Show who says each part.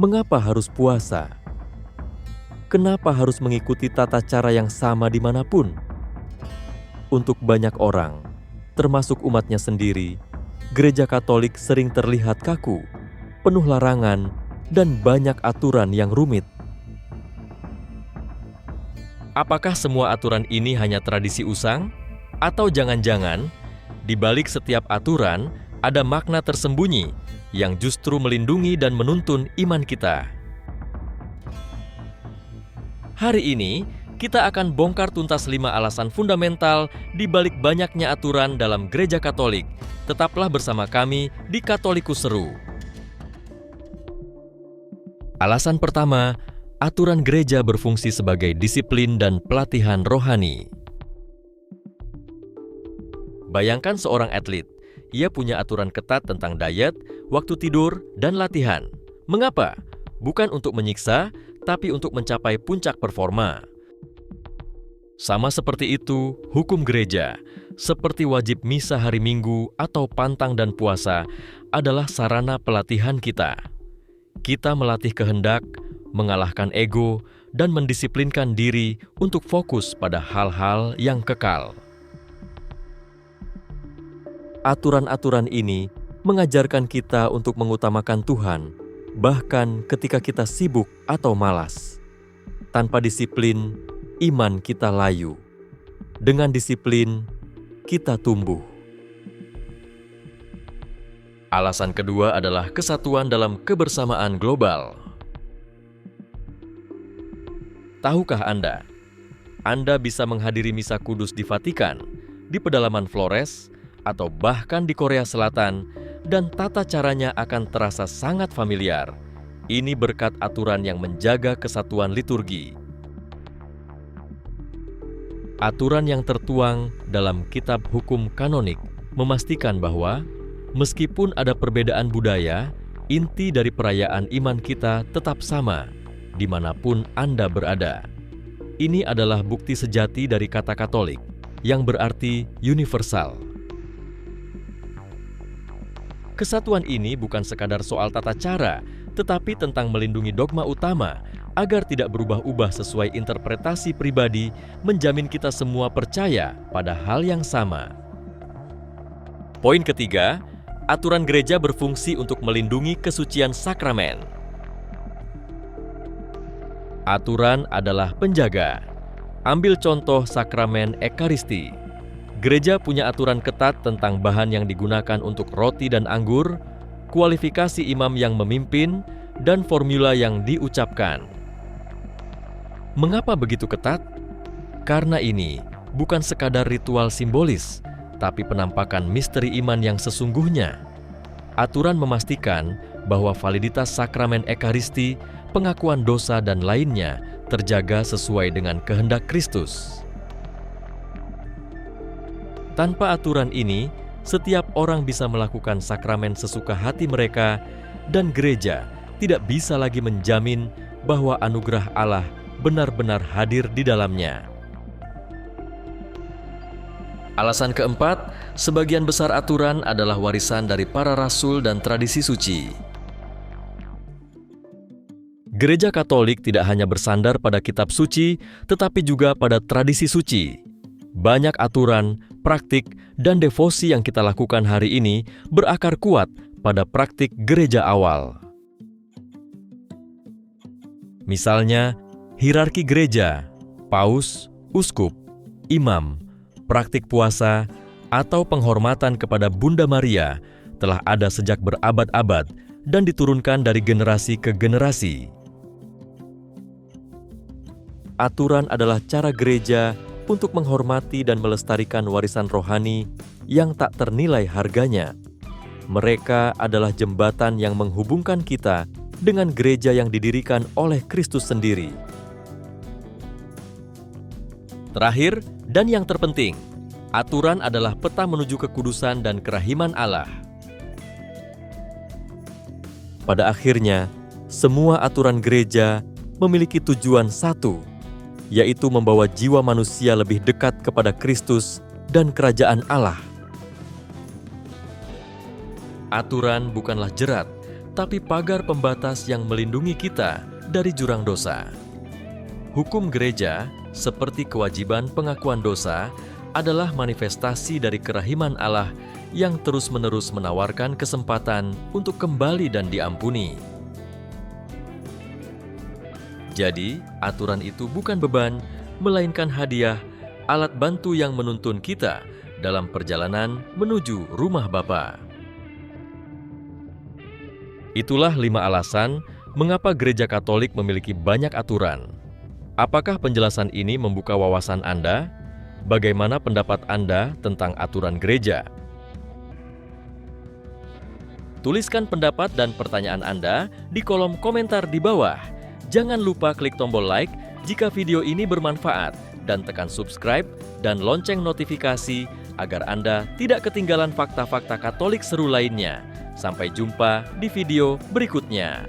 Speaker 1: Mengapa harus puasa? Kenapa harus mengikuti tata cara yang sama dimanapun? Untuk banyak orang, termasuk umatnya sendiri, Gereja Katolik sering terlihat kaku, penuh larangan, dan banyak aturan yang rumit. Apakah semua aturan ini hanya tradisi usang? Atau jangan-jangan, di balik setiap aturan ada makna tersembunyi yang justru melindungi dan menuntun iman kita? Hari ini, kita akan bongkar tuntas 5 alasan fundamental di balik banyaknya aturan dalam Gereja Katolik. Tetaplah bersama kami di Katolikus Seru. Alasan pertama, aturan gereja berfungsi sebagai disiplin dan pelatihan rohani. Bayangkan seorang atlet, ia punya aturan ketat tentang diet, waktu tidur, dan latihan. Mengapa? Bukan untuk menyiksa, tapi untuk mencapai puncak performa. Sama seperti itu, hukum gereja, seperti wajib misa hari Minggu atau pantang dan puasa, adalah sarana pelatihan kita. Kita melatih kehendak, mengalahkan ego, dan mendisiplinkan diri untuk fokus pada hal-hal yang kekal. Aturan-aturan ini mengajarkan kita untuk mengutamakan Tuhan, bahkan ketika kita sibuk atau malas. Tanpa disiplin, iman kita layu. Dengan disiplin, kita tumbuh. Alasan kedua adalah kesatuan dalam kebersamaan global. Tahukah Anda bisa menghadiri misa kudus di Vatikan, di pedalaman Flores, atau bahkan di Korea Selatan, dan tata caranya akan terasa sangat familiar. Ini berkat aturan yang menjaga kesatuan liturgi. Aturan yang tertuang dalam kitab hukum kanonik memastikan bahwa meskipun ada perbedaan budaya, inti dari perayaan iman kita tetap sama, dimanapun Anda berada. Ini adalah bukti sejati dari kata Katolik, yang berarti universal. Kesatuan ini bukan sekadar soal tata cara, tetapi tentang melindungi dogma utama agar tidak berubah-ubah sesuai interpretasi pribadi, menjamin kita semua percaya pada hal yang sama. Poin ketiga, aturan gereja berfungsi untuk melindungi kesucian sakramen. Aturan adalah penjaga. Ambil contoh sakramen Ekaristi. Gereja punya aturan ketat tentang bahan yang digunakan untuk roti dan anggur, kualifikasi imam yang memimpin, dan formula yang diucapkan. Mengapa begitu ketat? Karena ini bukan sekadar ritual simbolis, tapi penampakan misteri iman yang sesungguhnya. Aturan memastikan bahwa validitas sakramen Ekaristi, pengakuan dosa, dan lainnya terjaga sesuai dengan kehendak Kristus. Tanpa aturan ini, setiap orang bisa melakukan sakramen sesuka hati mereka, dan gereja tidak bisa lagi menjamin bahwa anugerah Allah benar-benar hadir di dalamnya. Alasan keempat, sebagian besar aturan adalah warisan dari para rasul dan tradisi suci. Gereja Katolik tidak hanya bersandar pada kitab suci, tetapi juga pada tradisi suci. Banyak aturan, praktik, dan devosi yang kita lakukan hari ini berakar kuat pada praktik gereja awal. Misalnya, hierarki gereja, paus, uskup, imam, praktik puasa, atau penghormatan kepada Bunda Maria telah ada sejak berabad-abad dan diturunkan dari generasi ke generasi. Aturan adalah cara gereja untuk menghormati dan melestarikan warisan rohani yang tak ternilai harganya. Mereka adalah jembatan yang menghubungkan kita dengan gereja yang didirikan oleh Kristus sendiri. Terakhir, dan yang terpenting, aturan adalah peta menuju kekudusan dan kerahiman Allah. Pada akhirnya, semua aturan gereja memiliki tujuan satu, yaitu membawa jiwa manusia lebih dekat kepada Kristus dan kerajaan Allah. Aturan bukanlah jerat, tapi pagar pembatas yang melindungi kita dari jurang dosa. Hukum gereja, seperti kewajiban pengakuan dosa, adalah manifestasi dari kerahiman Allah yang terus-menerus menawarkan kesempatan untuk kembali dan diampuni. Jadi, aturan itu bukan beban, melainkan hadiah, alat bantu yang menuntun kita dalam perjalanan menuju rumah Bapa. Itulah 5 alasan mengapa Gereja Katolik memiliki banyak aturan. Apakah penjelasan ini membuka wawasan Anda? Bagaimana pendapat Anda tentang aturan gereja? Tuliskan pendapat dan pertanyaan Anda di kolom komentar di bawah. Jangan lupa klik tombol like jika video ini bermanfaat dan tekan subscribe dan lonceng notifikasi agar Anda tidak ketinggalan fakta-fakta Katolik seru lainnya. Sampai jumpa di video berikutnya.